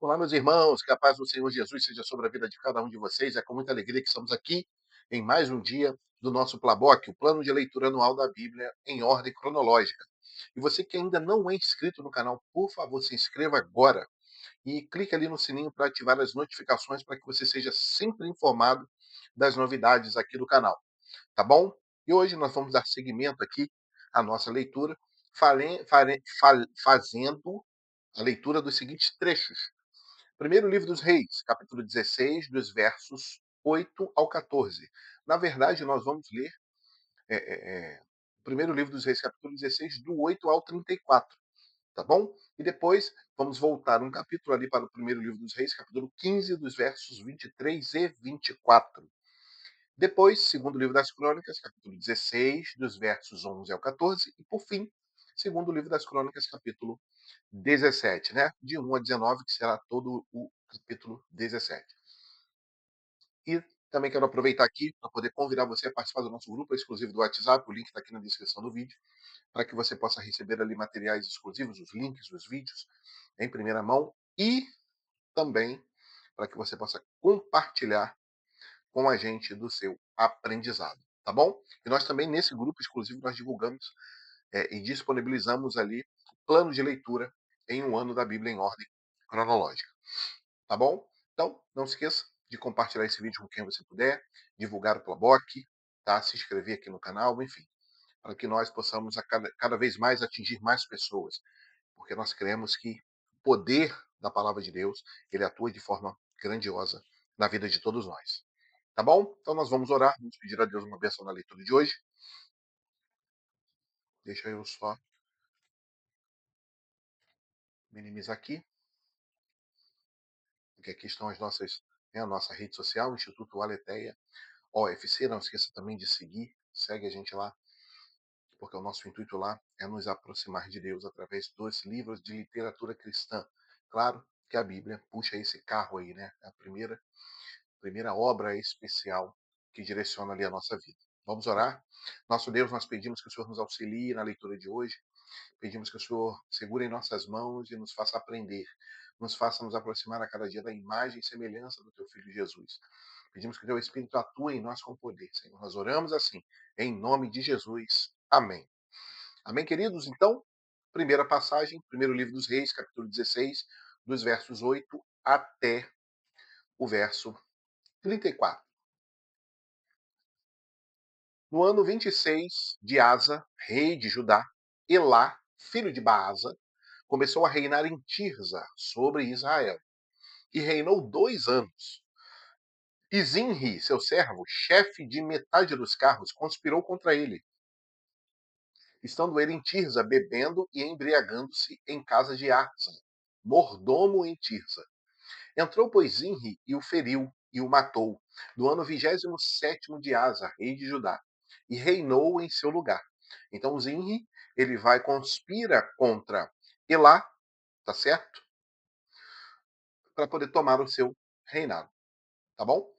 Olá, meus irmãos, que a paz do Senhor Jesus seja sobre a vida de cada um de vocês. É com muita alegria que estamos aqui em mais um dia do nosso Plaboc, o plano de leitura anual da Bíblia em ordem cronológica. E você que ainda não é inscrito no canal, por favor, se inscreva agora e clique ali no sininho para ativar as notificações para que você seja sempre informado das novidades aqui do canal, tá bom? E hoje nós vamos dar seguimento aqui à nossa leitura, fazendo a leitura dos seguintes trechos. Primeiro livro dos Reis, capítulo 16, dos versos 8 ao 14. Na verdade, nós vamos ler o primeiro livro dos Reis, capítulo 16, do 8 ao 34, tá bom? E depois vamos voltar um capítulo ali para o primeiro livro dos Reis, capítulo 15, dos versos 23 e 24. Depois, segundo livro das Crônicas, capítulo 16, dos versos 11 ao 14. E, por fim, segundo livro das Crônicas, capítulo 17, né? De 1 a 19, que será todo o capítulo 17. E também quero aproveitar aqui para poder convidar você a participar do nosso grupo exclusivo do WhatsApp. O link está aqui na descrição do vídeo, para que você possa receber ali materiais exclusivos, os links dos vídeos em primeira mão e também para que você possa compartilhar com a gente do seu aprendizado, tá bom? E nós também, nesse grupo exclusivo, nós divulgamos e disponibilizamos ali o plano de leitura em um ano da Bíblia em ordem cronológica, tá bom? Então, não se esqueça de compartilhar esse vídeo com quem você puder, divulgar o Plaboc, tá? Se inscrever aqui no canal, enfim, para que nós possamos cada vez mais atingir mais pessoas, porque nós cremos que o poder da palavra de Deus, ele atua de forma grandiosa na vida de todos nós. Tá bom? Então nós vamos orar, vamos pedir a Deus uma bênção na leitura de hoje. Deixa eu só minimizar aqui, porque aqui estão a nossa rede social, Instituto Aleteia OFC. Não esqueça também de seguir, segue a gente lá, porque o nosso intuito lá é nos aproximar de Deus através dos livros de literatura cristã. Claro que a Bíblia puxa esse carro aí, né? A primeira obra especial que direciona ali a nossa vida. Vamos orar? Nosso Deus, nós pedimos que o Senhor nos auxilie na leitura de hoje. Pedimos que o Senhor segure em nossas mãos e nos faça aprender. Nos faça nos aproximar a cada dia da imagem e semelhança do Teu Filho Jesus. Pedimos que o Teu Espírito atue em nós com poder, Senhor. Nós oramos assim, em nome de Jesus. Amém. Amém, queridos? Então, primeira passagem, primeiro livro dos Reis, capítulo 16, dos versos 8 até o verso 34. No ano 26 de Asa, rei de Judá, Elá, filho de Baasa, começou a reinar em Tirza, sobre Israel, e reinou 2 anos. E Zinri, seu servo, chefe de metade dos carros, conspirou contra ele, estando ele em Tirza, bebendo e embriagando-se em casa de Arza, mordomo em Tirza. Entrou, pois, Zinri e o feriu e o matou, no ano 27º de Asa, rei de Judá, e reinou em seu lugar. Então Zinri, ele vai conspira contra Elá, tá certo? Para poder tomar o seu reinado, tá bom?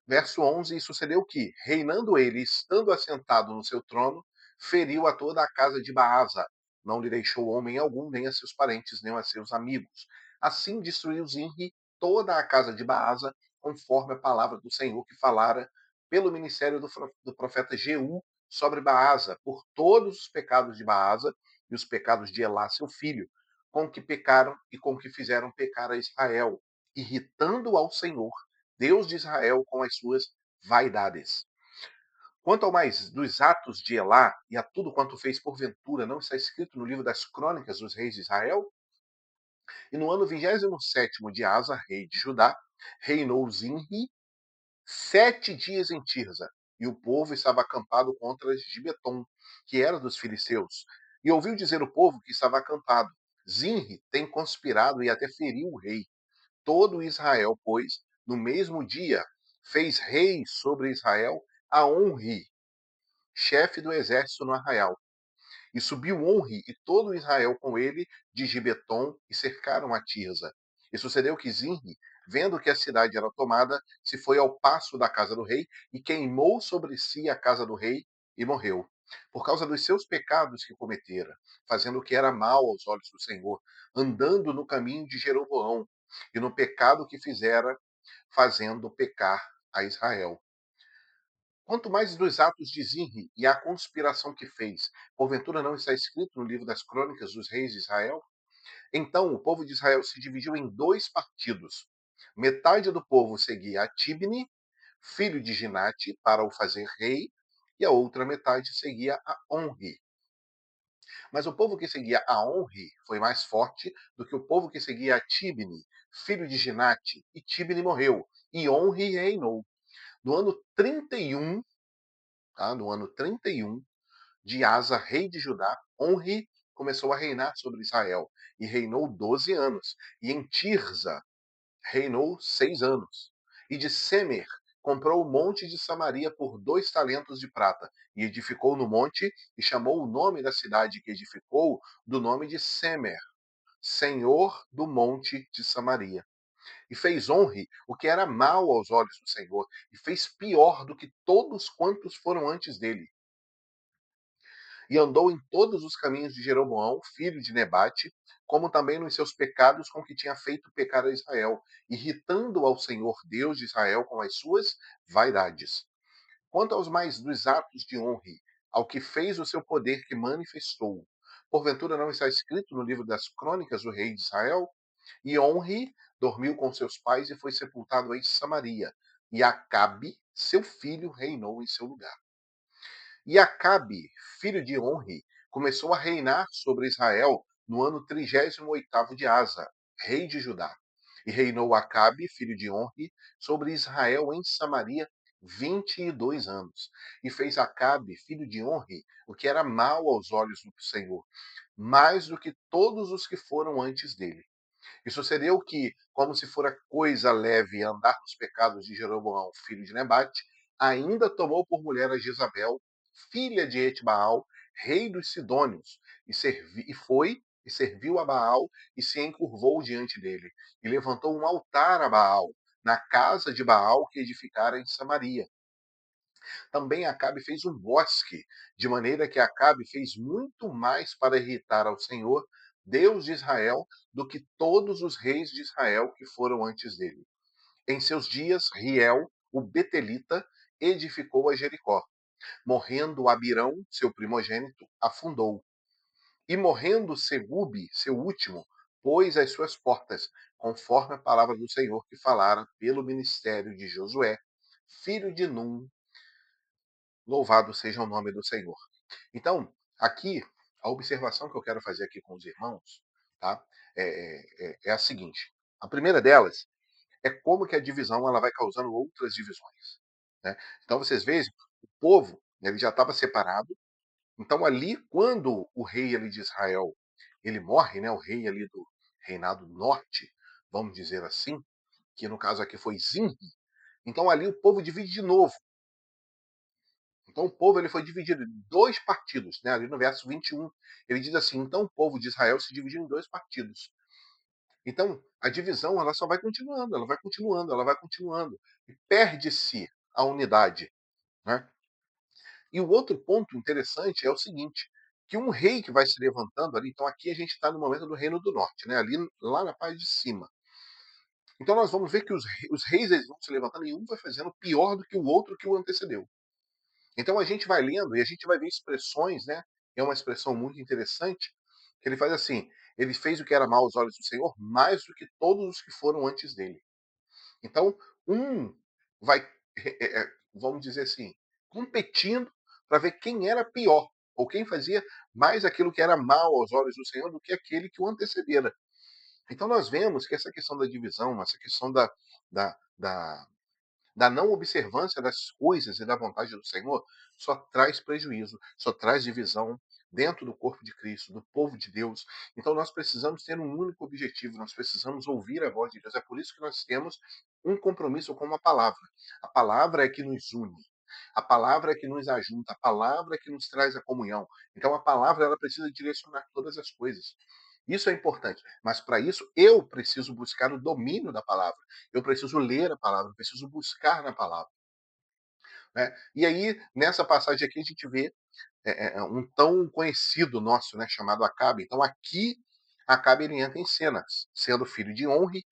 Verso 11, e sucedeu que, reinando ele, estando assentado no seu trono, feriu a toda a casa de Baasa. Não lhe deixou homem algum, nem a seus parentes, nem a seus amigos. Assim destruiu Zinri toda a casa de Baasa, conforme a palavra do Senhor que falara pelo ministério do profeta Jeú sobre Baasa, por todos os pecados de Baasa e os pecados de Elá, seu filho, com que pecaram e com que fizeram pecar a Israel, irritando ao Senhor, Deus de Israel, com as suas vaidades. Quanto ao mais dos atos de Elá e a tudo quanto fez porventura, não está escrito no livro das crônicas dos reis de Israel? E no ano 27º de Asa, rei de Judá, reinou Zinri 7 dias em Tirza, e o povo estava acampado contra Gibeton, que era dos filisteus. E ouviu dizer o povo que estava acampado: Zinri tem conspirado e até feriu o rei. Todo Israel, pois, no mesmo dia, fez rei sobre Israel a Onri, chefe do exército no arraial. E subiu Onri e todo Israel com ele de Gibeton e cercaram a Tirza. E sucedeu que Zinri, vendo que a cidade era tomada, se foi ao passo da casa do rei e queimou sobre si a casa do rei e morreu. por causa dos seus pecados que cometera, fazendo o que era mal aos olhos do Senhor, andando no caminho de Jeroboão e no pecado que fizera, fazendo pecar a Israel. Quanto mais dos atos de Zinri e a conspiração que fez, porventura não está escrito no livro das crônicas dos reis de Israel? Então o povo de Israel se dividiu em dois partidos. Metade do povo seguia Tibni, filho de Ginate, para o fazer rei, e a outra metade seguia a Onri. Mas o povo que seguia a Onri foi mais forte do que o povo que seguia a Tibni, filho de Ginate, e Tibni morreu, e Onri reinou. No ano 31, tá? No ano 31 de Asa, rei de Judá, Onri começou a reinar sobre Israel, e reinou 12 anos. E em Tirza reinou 6 anos. E de Semer comprou o monte de Samaria por 2 talentos de prata, e edificou no monte, e chamou o nome da cidade que edificou do nome de Semer, Senhor do monte de Samaria. E fez Onri o que era mal aos olhos do Senhor, e fez pior do que todos quantos foram antes dele. E andou em todos os caminhos de Jeroboão, filho de Nebate, como também nos seus pecados com que tinha feito pecar a Israel, irritando ao Senhor Deus de Israel com as suas vaidades. Quanto aos mais dos atos de Onri, ao que fez o seu poder que manifestou, porventura não está escrito no livro das crônicas do rei de Israel? E Onri dormiu com seus pais e foi sepultado em Samaria, e Acabe, seu filho, reinou em seu lugar. E Acabe, filho de Onri, começou a reinar sobre Israel no ano 38º de Asa, rei de Judá. E reinou Acabe, filho de Onri, sobre Israel em Samaria 22 anos. E fez Acabe, filho de Onri, o que era mal aos olhos do Senhor, mais do que todos os que foram antes dele. E sucedeu que, como se fora coisa leve andar nos pecados de Jeroboão, filho de Nebate, ainda tomou por mulher a Jezabel, filha de Etbaal, rei dos Sidônios, e foi e serviu a Baal e se encurvou diante dele, e levantou um altar a Baal, na casa de Baal que edificara em Samaria. Também Acabe fez um bosque, de maneira que Acabe fez muito mais para irritar ao Senhor, Deus de Israel, do que todos os reis de Israel que foram antes dele. Em seus dias, Riel, o Betelita, edificou a Jericó. Morrendo Abirão, seu primogênito, afundou. E morrendo Segube, seu último, pôs as suas portas, conforme a palavra do Senhor que falara pelo ministério de Josué, filho de Num. Louvado seja o nome do Senhor. Então, aqui, a observação que eu quero fazer aqui com os irmãos, tá? É a seguinte. A primeira delas é como que a divisão ela vai causando outras divisões. Né? Então, vocês vejam, o povo ele já estava separado. Então, ali, quando o rei ali de Israel ele morre, né? O rei ali do reinado norte, vamos dizer assim, que no caso aqui foi Zinri. Então, ali o povo divide de novo. Então o povo ele foi dividido em dois partidos, né? Ali no verso 21, ele diz assim: então o povo de Israel se dividiu em dois partidos. Então a divisão ela só vai continuando, ela vai continuando, ela vai continuando. E perde-se a unidade. Né? E o outro ponto interessante é o seguinte: que um rei que vai se levantando ali, então aqui a gente está no momento do Reino do Norte, né? Ali lá na parte de cima. Então nós vamos ver que os reis eles vão se levantando e um vai fazendo pior do que o outro que o antecedeu. Então a gente vai lendo e a gente vai ver expressões, né? É uma expressão muito interessante, que ele faz assim: ele fez o que era mal aos olhos do Senhor mais do que todos os que foram antes dele. Então, um vai, vamos dizer assim, competindo para ver quem era pior, ou quem fazia mais aquilo que era mal aos olhos do Senhor do que aquele que o antecedera. Então nós vemos que essa questão da divisão, essa questão da, da, da não observância das coisas e da vontade do Senhor só traz prejuízo, só traz divisão dentro do corpo de Cristo, do povo de Deus. Então nós precisamos ter um único objetivo, nós precisamos ouvir a voz de Deus. É por isso que nós temos um compromisso com a palavra. A palavra é que nos une. A palavra é que nos ajunta, a palavra é que nos traz a comunhão. Então a palavra ela precisa direcionar todas as coisas. Isso é importante, mas para isso eu preciso buscar o domínio da palavra. Eu preciso ler a palavra, eu preciso buscar na palavra. Né? E aí, nessa passagem aqui, a gente vê um tão conhecido nosso, né, chamado Acabe. Então aqui, Acabe ele entra em cena, sendo filho de Onri,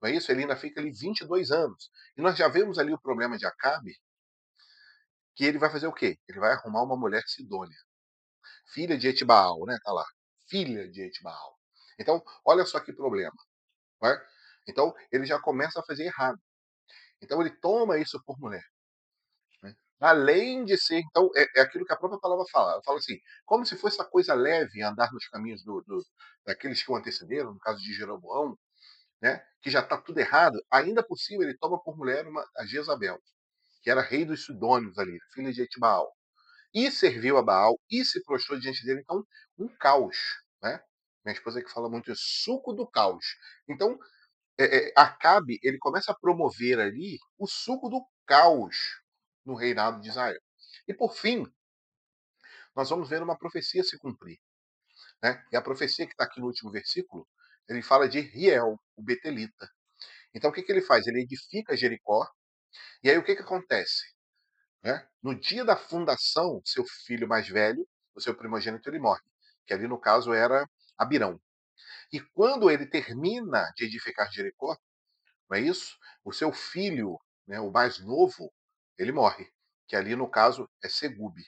não é isso? Ele ainda fica ali 22 anos. E nós já vemos ali o problema de Acabe, que ele vai fazer o quê? Ele vai arrumar uma mulher Sidônia, filha de Etibaal, né? Tá lá, filha de Etibaal. Então, olha só que problema, não é? Então, ele já começa a fazer errado. Então, ele toma isso por mulher. Né? Além de ser, então, é aquilo que a própria palavra fala. Ela fala assim, como se fosse a coisa leve andar nos caminhos daqueles que o antecederam, no caso de Jeroboão, né? Que já está tudo errado, ainda por cima ele toma por mulher a Jezabel, que era rei dos Sidônios ali, filha de Etibaal. E serviu a Baal e se prostrou diante dele. Então, um caos. Né? Minha esposa que fala muito isso, suco do caos. Então, Acabe, ele começa a promover ali o suco do caos no reinado de Israel. E por fim, nós vamos ver uma profecia se cumprir. Né? E a profecia que está aqui no último versículo, ele fala de Riel, o Betelita. Então o que, que ele faz? Ele edifica Jericó, e aí o que, que acontece? Né? No dia da fundação, seu filho mais velho, o seu primogênito, ele morre, que ali no caso era Abirão. E quando ele termina de edificar Jericó, não é isso? O seu filho, né, o mais novo, ele morre, que ali no caso é Segube.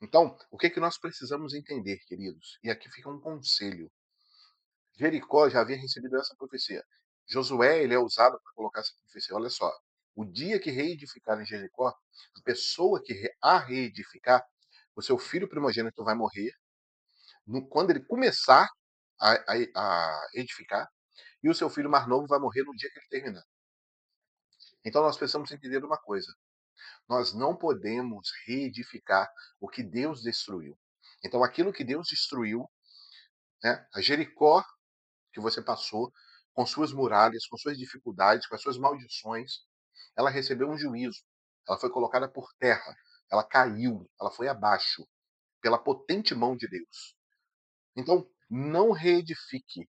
Então, o que, que nós precisamos entender, queridos? E aqui fica um conselho. Jericó já havia recebido essa profecia. Josué ele é usado para colocar essa profecia. Olha só, o dia que reedificar em Jericó, a pessoa que a reedificar, o seu filho primogênito vai morrer quando ele começar a edificar, e o seu filho mais novo vai morrer no dia que ele terminar. Então nós precisamos entender uma coisa: nós não podemos reedificar o que Deus destruiu. Então aquilo que Deus destruiu, né, a Jericó que você passou, com suas muralhas, com suas dificuldades, com as suas maldições, ela recebeu um juízo. Ela foi colocada por terra. Ela caiu. Ela foi abaixo pela potente mão de Deus. Então, não reedifique.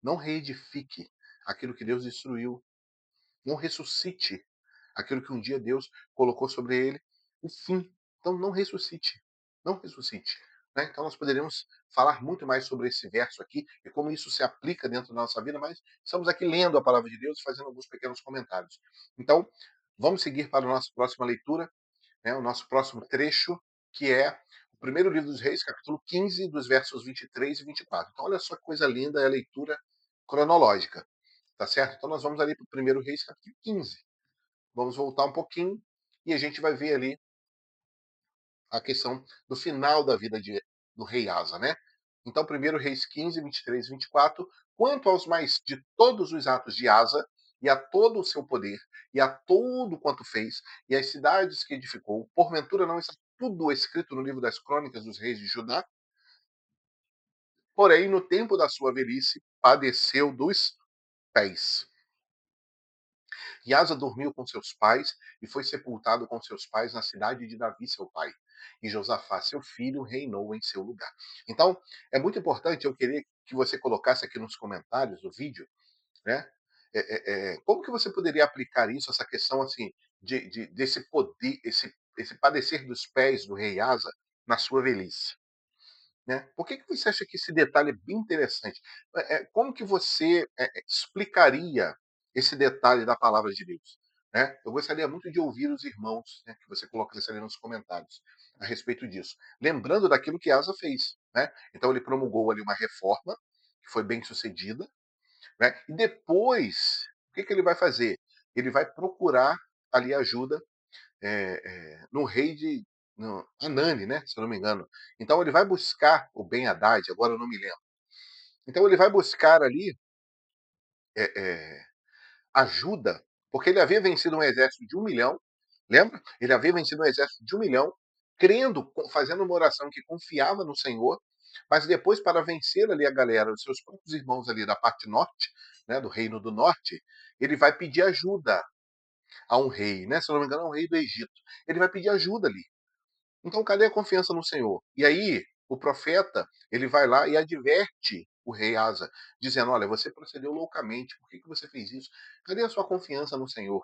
Não reedifique aquilo que Deus destruiu. Não ressuscite aquilo que um dia Deus colocou sobre ele. O fim. Então, não ressuscite. Não ressuscite. Né? Então, nós poderíamos falar muito mais sobre esse verso aqui e como isso se aplica dentro da nossa vida, mas estamos aqui lendo a palavra de Deus e fazendo alguns pequenos comentários. Então, vamos seguir para a nossa próxima leitura, né? O nosso próximo trecho, que é o primeiro livro dos Reis, capítulo 15, dos versos 23 e 24. Então, olha só que coisa linda é a leitura cronológica. Tá certo? Então, nós vamos ali para o primeiro Reis, capítulo 15. Vamos voltar um pouquinho e a gente vai ver ali a questão do final da vida do rei Asa, né? Então, primeiro Reis 15, 23 e 24, quanto aos mais de todos os atos de Asa, e a todo o seu poder, e a todo quanto fez, e as cidades que edificou, porventura não está tudo escrito no livro das crônicas dos reis de Judá? Porém, no tempo da sua velhice, padeceu dos pés. E Asa dormiu com seus pais e foi sepultado com seus pais na cidade de Davi, seu pai. E Josafá, seu filho, reinou em seu lugar. Então, é muito importante, eu queria que você colocasse aqui nos comentários do vídeo, né? Como que você poderia aplicar isso, essa questão assim, desse poder, esse padecer dos pés do rei Asa na sua velhice? Né? Por que, que você acha que esse detalhe é bem interessante? Como que você explicaria esse detalhe da palavra de Deus? Né? Eu gostaria muito de ouvir os irmãos, né, que você colocasse ali nos comentários a respeito disso. Lembrando daquilo que Asa fez. Né? Então ele promulgou ali uma reforma que foi bem sucedida. Né? E depois, o que, que ele vai fazer? Ele vai procurar ali ajuda no rei de no, Anani, né? Se eu não me engano. Então ele vai buscar o Ben Haddad, agora eu não me lembro. Então ele vai buscar ali é, é, ajuda, porque ele havia vencido um exército de 1 milhão, lembra? Ele havia vencido um exército de 1 milhão, crendo, fazendo uma oração que confiava no Senhor, mas depois, para vencer ali a galera, os seus próprios irmãos ali da parte norte, né, do reino do norte, ele vai pedir ajuda a um rei, né? Se eu não me engano, é um rei do Egito. Ele vai pedir ajuda ali. Então, cadê a confiança no Senhor? E aí, o profeta, ele vai lá e adverte o rei Asa, dizendo: olha, você procedeu loucamente, por que, que você fez isso? Cadê a sua confiança no Senhor?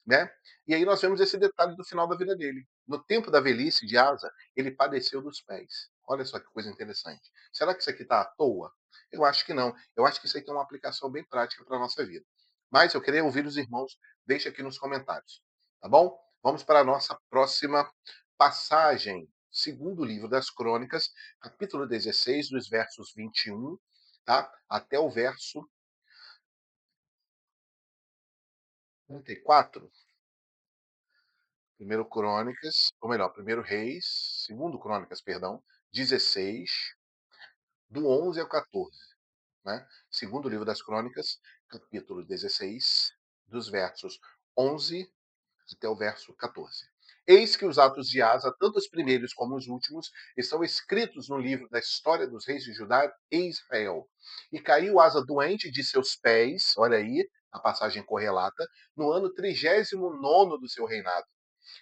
né? E aí nós vemos esse detalhe do final da vida dele. No tempo da velhice de Asa, ele padeceu dos pés. Olha só que coisa interessante. Será que isso aqui está à toa? Eu acho que não. Eu acho que isso aqui é uma aplicação bem prática para a nossa vida. Mas eu queria ouvir os irmãos. Deixe aqui nos comentários. Tá bom? Vamos para a nossa próxima passagem. Segundo livro das Crônicas, capítulo 16, dos versos 21, tá? Até o verso 34. Primeiro Crônicas, ou melhor, Primeiro Reis, Segundo Crônicas, perdão, 16, do 11 ao 14, né? Segundo livro das Crônicas, capítulo 16, dos versos 11 até o verso 14. Eis que os atos de Asa, tanto os primeiros como os últimos, estão escritos no livro da história dos reis de Judá e Israel. E caiu Asa doente de seus pés, olha aí a passagem correlata, no ano 39º do seu reinado.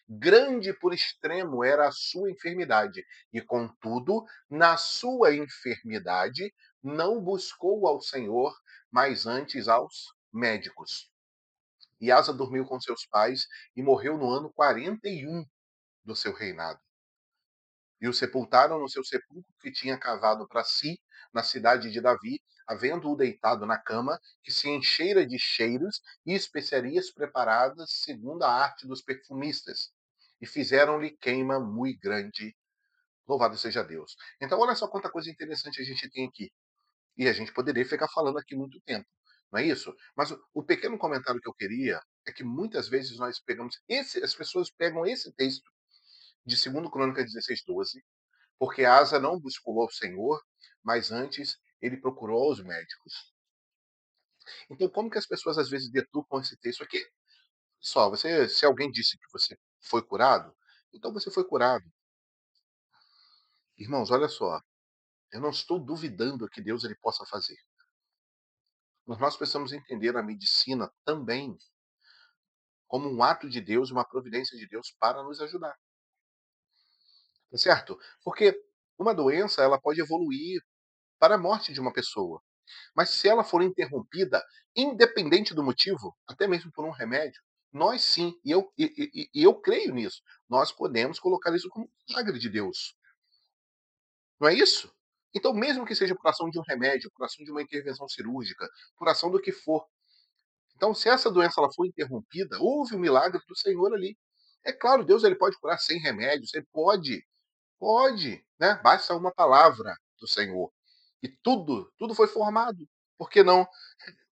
Grande por extremo era a sua enfermidade, e contudo, na sua enfermidade, não buscou ao Senhor, mas antes aos médicos. E Asa dormiu com seus pais e morreu no ano 41 do seu reinado. E o sepultaram no seu sepulcro que tinha cavado para si, na cidade de Davi, havendo-o deitado na cama, que se encheira de cheiros e especiarias preparadas segundo a arte dos perfumistas. E fizeram-lhe queima muito grande. Louvado seja Deus. Então, olha só quanta coisa interessante a gente tem aqui. E a gente poderia ficar falando aqui muito tempo, não é isso? Mas o pequeno comentário que eu queria é que muitas vezes nós pegamos as pessoas pegam esse texto de 2 Crônica 16:12, porque Asa não buscou ao Senhor, mas antes ele procurou os médicos. Então, como que as pessoas às vezes deturpam esse texto aqui? Só, se alguém disse que você foi curado, então você foi curado. Irmãos, olha só, eu não estou duvidando que Deus ele possa fazer. Mas nós precisamos entender a medicina também como um ato de Deus, uma providência de Deus para nos ajudar, tá certo? Porque uma doença ela pode evoluir para a morte de uma pessoa. Mas se ela for interrompida, independente do motivo, até mesmo por um remédio, nós sim, e eu creio nisso, nós podemos colocar isso como um milagre de Deus. Não é isso? Então, mesmo que seja por ação de um remédio, por ação de uma intervenção cirúrgica, por ação do que for. Então, se essa doença ela for interrompida, houve o milagre do Senhor ali. É claro, Deus ele pode curar sem remédios, ele pode, né? Basta uma palavra do Senhor. E tudo foi formado. Por que não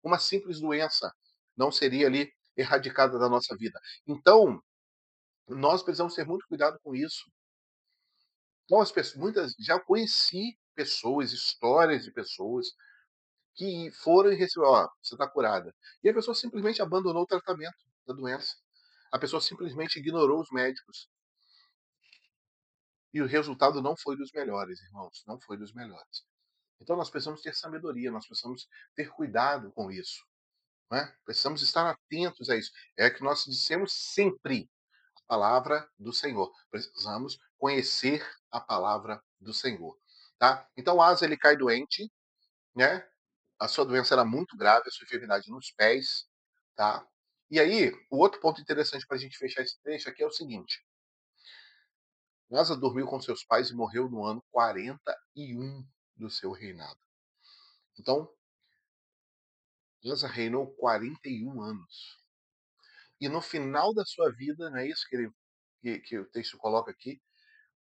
uma simples doença não seria ali erradicada da nossa vida? Então, nós precisamos ter muito cuidado com isso. Então, as pessoas, muitas, já conheci pessoas, histórias de pessoas que foram e receberam, ó, você está curada. E a pessoa simplesmente abandonou o tratamento da doença. A pessoa simplesmente ignorou os médicos. E o resultado não foi dos melhores, irmãos. Não foi dos melhores. Então nós precisamos ter sabedoria, nós precisamos ter cuidado com isso. Né? Precisamos estar atentos a isso. É que nós dissemos sempre a palavra do Senhor. Precisamos conhecer a palavra do Senhor. Tá? Então Asa ele cai doente, né? A sua doença era muito grave, a sua enfermidade nos pés, tá? E aí, o outro ponto interessante para a gente fechar esse trecho aqui é o seguinte: Asa dormiu com seus pais e morreu no ano 41 do seu reinado. Então, Asa reinou 41 anos. E no final da sua vida, não é isso que o texto coloca aqui,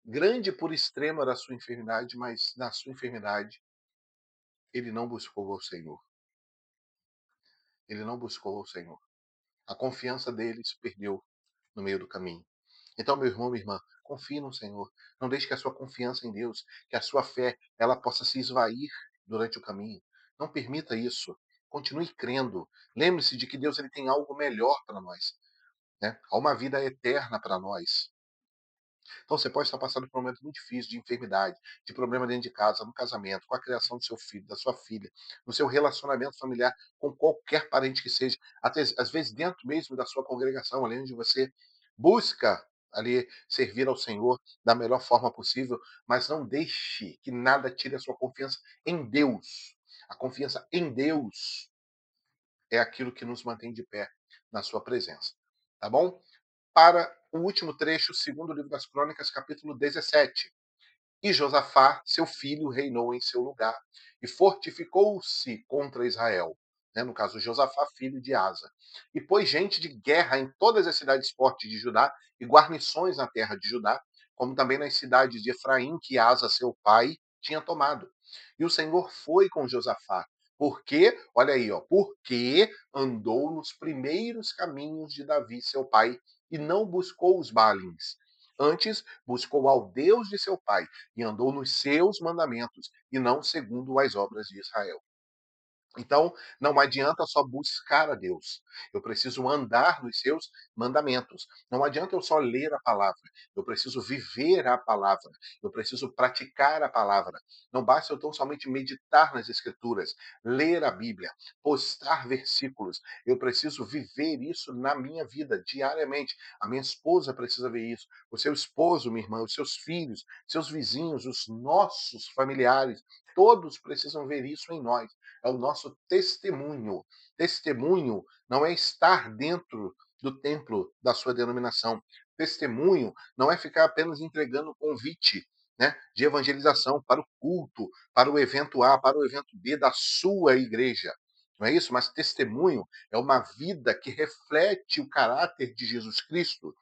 grande por extrema era a sua enfermidade, mas na sua enfermidade ele não buscou ao Senhor. Ele não buscou ao Senhor. A confiança dele se perdeu no meio do caminho. Então, meu irmão, minha irmã, confie no Senhor. Não deixe que a sua confiança em Deus, que a sua fé, ela possa se esvair durante o caminho. Não permita isso. Continue crendo. Lembre-se de que Deus ele tem algo melhor para nós. Né? Há uma vida eterna para nós. Então você pode estar passando por um momento muito difícil de enfermidade, de problema dentro de casa, no casamento, com a criação do seu filho, da sua filha, no seu relacionamento familiar com qualquer parente que seja, até às vezes dentro mesmo da sua congregação, além de você busca ali servir ao Senhor da melhor forma possível, mas não deixe que nada tire a sua confiança em Deus. A confiança em Deus é aquilo que nos mantém de pé na sua presença. tá bom? Para o último trecho, segundo livro das Crônicas, capítulo 17. E Josafá, seu filho, reinou em seu lugar e fortificou-se contra Israel. Né? No caso, Josafá, filho de Asa. E pôs gente de guerra em todas as cidades fortes de Judá e guarnições na terra de Judá, como também nas cidades de Efraim, que Asa, seu pai, tinha tomado. E o Senhor foi com Josafá. Porque, olha aí, ó, porque andou nos primeiros caminhos de Davi, seu pai, e não buscou os Baalins. Antes, buscou ao Deus de seu pai e andou nos seus mandamentos e não segundo as obras de Israel. Então, não adianta só buscar a Deus. Eu preciso andar nos seus mandamentos. Não adianta eu só ler a palavra. Eu preciso viver a palavra. Eu preciso praticar a palavra. Não basta eu tão somente meditar nas escrituras, ler a Bíblia, postar versículos. Eu preciso viver isso na minha vida diariamente. A minha esposa precisa ver isso. O seu esposo, minha irmã, os seus filhos, seus vizinhos, os nossos familiares, todos precisam ver isso em nós. É o nosso testemunho. Testemunho não é estar dentro do templo da sua denominação. Testemunho não é ficar apenas entregando convite, né, de evangelização para o culto, para o evento A, para o evento B da sua igreja. Não é isso? Mas testemunho é uma vida que reflete o caráter de Jesus Cristo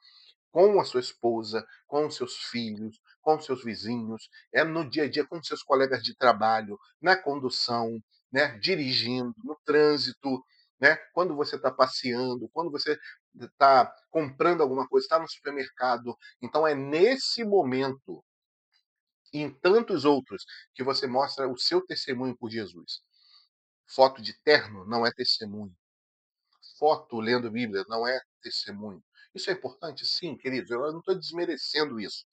com a sua esposa, com os seus filhos, com os seus vizinhos, é no dia a dia com seus colegas de trabalho, na condução, né, dirigindo, no trânsito, né, quando você está passeando, quando você está comprando alguma coisa, está no supermercado. Então é nesse momento e em tantos outros que você mostra o seu testemunho por Jesus. Foto de terno não é testemunho. Foto lendo Bíblia não é testemunho. Isso é importante? Sim, queridos, eu não estou desmerecendo isso.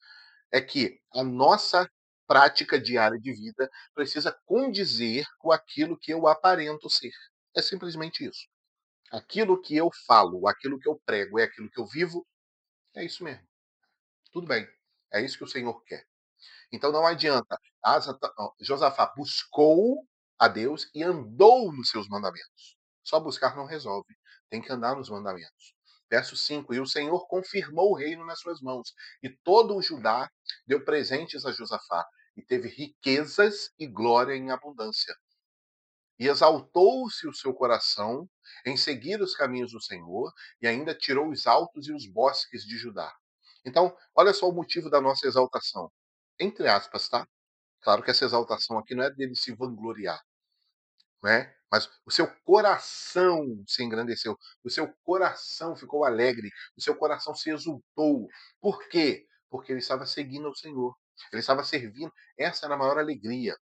É que a nossa prática diária de vida precisa condizer com aquilo que eu aparento ser. É simplesmente isso. Aquilo que eu falo, aquilo que eu prego, é aquilo que eu vivo, é isso mesmo. Tudo bem. É isso que o Senhor quer. Então não adianta. Josafá buscou a Deus e andou nos seus mandamentos. Só buscar não resolve. Tem que andar nos mandamentos. Verso 5: E o Senhor confirmou o reino nas suas mãos, e todo o Judá deu presentes a Josafá, e teve riquezas e glória em abundância. E exaltou-se o seu coração em seguir os caminhos do Senhor, e ainda tirou os altos e os bosques de Judá. Então, olha só o motivo da nossa exaltação. Entre aspas, tá? Claro que essa exaltação aqui não é dele se vangloriar, né? Mas o seu coração se engrandeceu, o seu coração ficou alegre, o seu coração se exultou. Por quê? Porque ele estava seguindo ao Senhor, ele estava servindo. Essa era a maior alegria.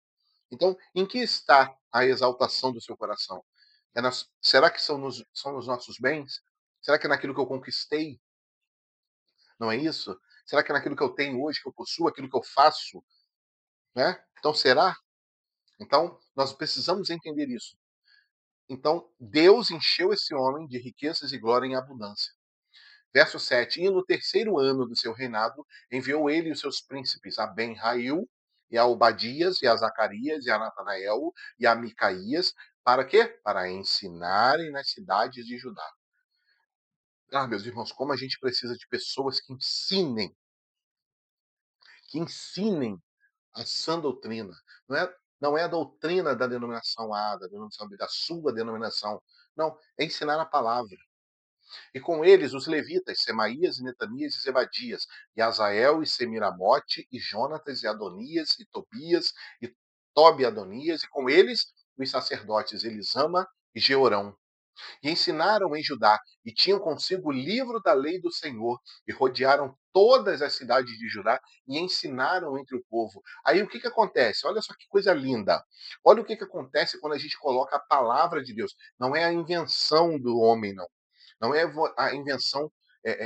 Então, em que está a exaltação do seu coração? Será que são nos nossos bens? Será que é naquilo que eu conquistei? Não é isso? Será que é naquilo que eu tenho hoje, que eu possuo, aquilo que eu faço? Né? Então, será? Então, nós precisamos entender isso. Então, Deus encheu esse homem de riquezas e glória em abundância. Verso 7: E no terceiro ano do seu reinado, enviou ele os seus príncipes a Ben-Rail, e a Obadias, e a Zacarias, e a Natanael, e a Micaías, para quê? Para ensinarem nas cidades de Judá. Ah, meus irmãos, como a gente precisa de pessoas que ensinem a sã doutrina. Não é a doutrina da denominação A, da denominação B, da sua denominação. Não, é ensinar a palavra. E com eles os levitas, Semaías e Netanias e Zebadias, e Azael e Semiramote, e Jonatas e Adonias, e Tobias, e Tobi Adonias, e com eles os sacerdotes Elisama e Georão. E ensinaram em Judá, e tinham consigo o livro da lei do Senhor, e rodearam todas as cidades de Judá, e ensinaram entre o povo. Aí o que, que acontece? Olha só que coisa linda. Olha o que, que acontece quando a gente coloca a palavra de Deus. Não é a invenção do homem, não. Não é a invenção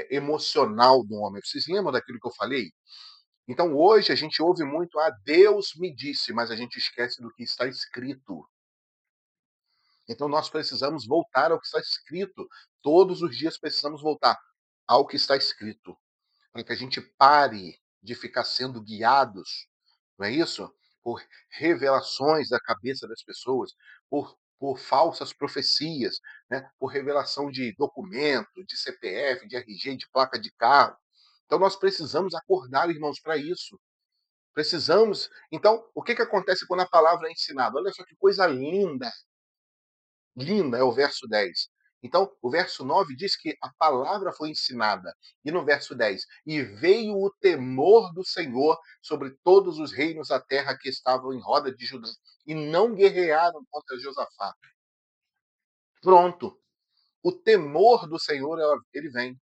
emocional do homem. Vocês lembram daquilo que eu falei? Então hoje a gente ouve muito, Deus me disse, mas a gente esquece do que está escrito. Então nós precisamos voltar ao que está escrito. Todos os dias precisamos voltar ao que está escrito, para que a gente pare de ficar sendo guiados, não é isso? Por revelações da cabeça das pessoas, por por falsas profecias, né, por revelação de documento, de CPF, de RG, de placa de carro. Então nós precisamos acordar, irmãos, para isso. Precisamos. Então, o que acontece quando a palavra é ensinada? Olha só que coisa linda. Linda é o verso 10. Então, o verso 9 diz que a palavra foi ensinada. E no verso 10, e veio o temor do Senhor sobre todos os reinos da terra que estavam em roda de Judá, e não guerrearam contra Josafá. Pronto. O temor do Senhor, ele vem.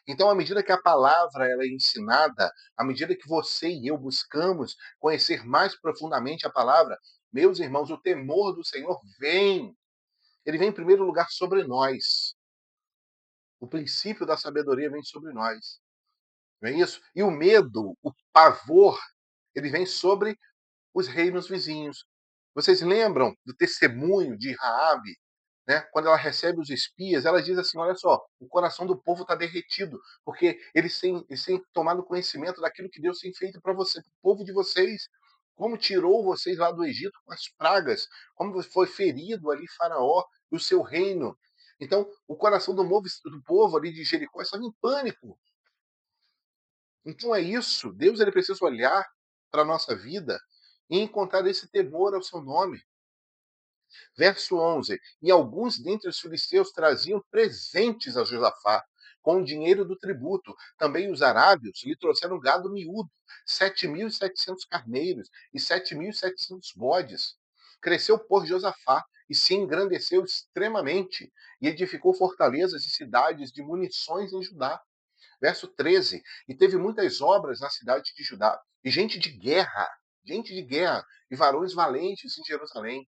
Então, à medida que a palavra ela é ensinada, à medida que você e eu buscamos conhecer mais profundamente a palavra, meus irmãos, o temor do Senhor vem. Ele vem em primeiro lugar sobre nós. O princípio da sabedoria vem sobre nós. Não é isso? E o medo, o pavor, ele vem sobre os reinos vizinhos. Vocês lembram do testemunho de Raabe, né? Quando ela recebe os espias, ela diz assim: olha só, o coração do povo está derretido, porque eles têm tomado conhecimento daquilo que Deus tem feito para você, para o povo de vocês, como tirou vocês lá do Egito com as pragas, como foi ferido ali Faraó e o seu reino. Então, o coração do povo ali de Jericó estava em pânico. Então é isso. Deus ele precisa olhar para a nossa vida e encontrar esse temor ao seu nome. Verso 11: E alguns dentre os filisteus traziam presentes a Josafá, com o dinheiro do tributo. Também os arábios lhe trouxeram gado miúdo, 7.700 carneiros e 7.700 bodes. Cresceu, por Josafá, e se engrandeceu extremamente, e edificou fortalezas e cidades de munições em Judá. Verso 13: E teve muitas obras na cidade de Judá, e gente de guerra, e varões valentes em Jerusalém.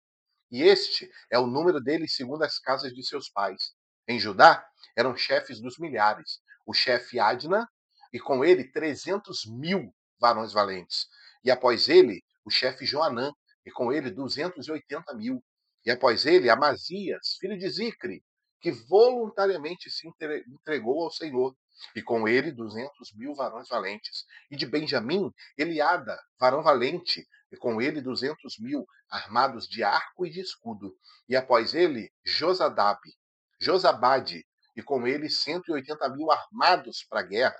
E este é o número deles segundo as casas de seus pais. Em Judá eram chefes dos milhares, o chefe Adna, e com ele 300.000 varões valentes. E após ele, o chefe Joanã, e com ele 280.000. E após ele, Amazias, filho de Zicre, que voluntariamente se entregou ao Senhor, e com ele 200.000 varões valentes. E de Benjamim, Eliada, varão valente, e com ele 200.000 armados de arco e de escudo. E após ele, Josabade, e com ele 180.000 armados para a guerra.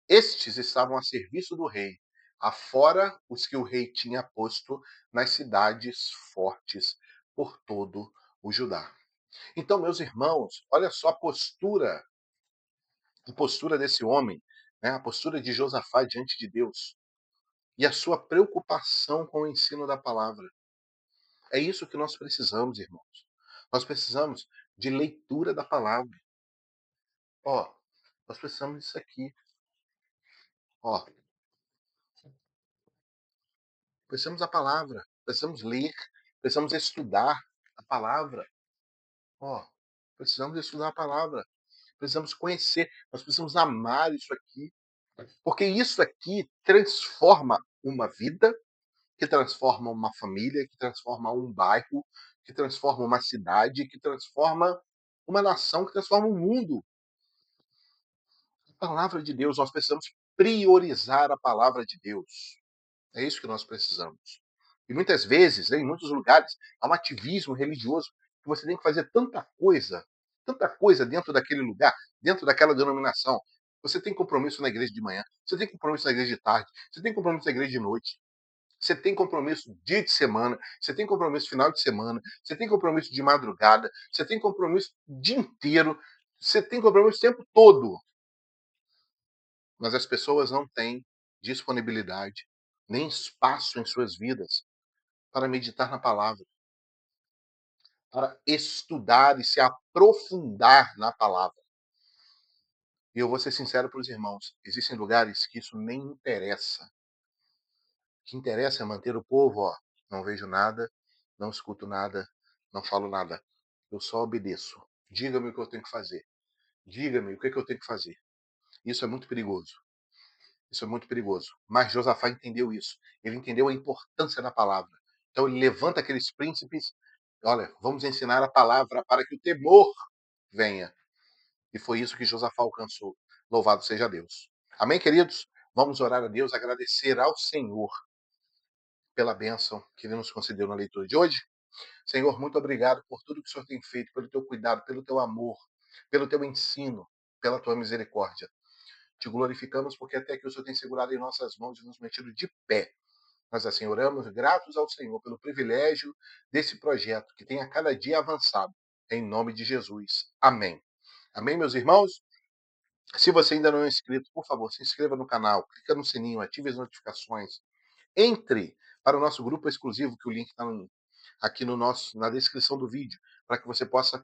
Estes estavam a serviço do rei, afora os que o rei tinha posto nas cidades fortes por todo o Judá. Então, meus irmãos, olha só a postura desse homem, né? A postura de Josafá diante de Deus e a sua preocupação com o ensino da palavra. É isso que nós precisamos, irmãos. Nós precisamos de leitura da palavra. Ó, nós precisamos disso aqui. Ó, precisamos da palavra. Precisamos ler. Precisamos estudar a palavra. Ó, precisamos estudar a palavra. Precisamos conhecer. Nós precisamos amar isso aqui. Porque isso aqui transforma uma vida, que transforma uma família, que transforma um bairro, que transforma uma cidade, que transforma uma nação, que transforma o mundo. A palavra de Deus, nós precisamos priorizar a palavra de Deus. É isso que nós precisamos. E muitas vezes, em muitos lugares, há um ativismo religioso que você tem que fazer tanta coisa dentro daquele lugar, dentro daquela denominação. Você tem compromisso na igreja de manhã, você tem compromisso na igreja de tarde, você tem compromisso na igreja de noite, você tem compromisso dia de semana, você tem compromisso final de semana, você tem compromisso de madrugada, você tem compromisso o dia inteiro, você tem compromisso o tempo todo. Mas as pessoas não têm disponibilidade, nem espaço em suas vidas para meditar na palavra, para estudar e se aprofundar na palavra. E eu vou ser sincero para os irmãos, existem lugares que isso nem interessa. O que interessa é manter o povo, ó, não vejo nada, não escuto nada, não falo nada. Eu só obedeço. Diga-me o que eu tenho que fazer. Diga-me o que eu tenho que fazer. Isso é muito perigoso. Isso é muito perigoso. Mas Josafá entendeu isso. Ele entendeu a importância da palavra. Então ele levanta aqueles príncipes. Olha, vamos ensinar a palavra para que o temor venha. E foi isso que Josafá alcançou. Louvado seja Deus. Amém, queridos? Vamos orar a Deus, agradecer ao Senhor pela bênção que Ele nos concedeu na leitura de hoje. Senhor, muito obrigado por tudo que o Senhor tem feito, pelo teu cuidado, pelo teu amor, pelo teu ensino, pela tua misericórdia. Te glorificamos porque até que o Senhor tem segurado em nossas mãos e nos mantido de pé. Nós assim oramos, gratos ao Senhor pelo privilégio desse projeto que tem a cada dia avançado. Em nome de Jesus. Amém. Amém, meus irmãos? Se você ainda não é inscrito, por favor, se inscreva no canal, clica no sininho, ative as notificações. Entre para o nosso grupo exclusivo, que o link está aqui no na descrição do vídeo, para que você possa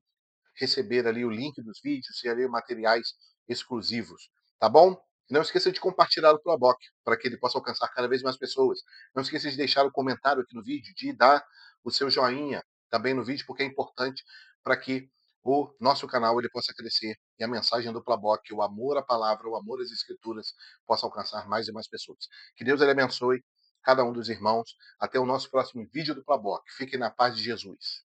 receber ali o link dos vídeos e ali materiais exclusivos, tá bom? Não esqueça de compartilhar o Proboc, para que ele possa alcançar cada vez mais pessoas. Não esqueça de deixar o comentário aqui no vídeo, de dar o seu joinha também no vídeo, porque é importante para que o nosso canal ele possa crescer e a mensagem do Proboc, o amor à palavra, o amor às escrituras, possa alcançar mais e mais pessoas. Que Deus ele abençoe cada um dos irmãos. Até o nosso próximo vídeo do Proboc. Fiquem na paz de Jesus.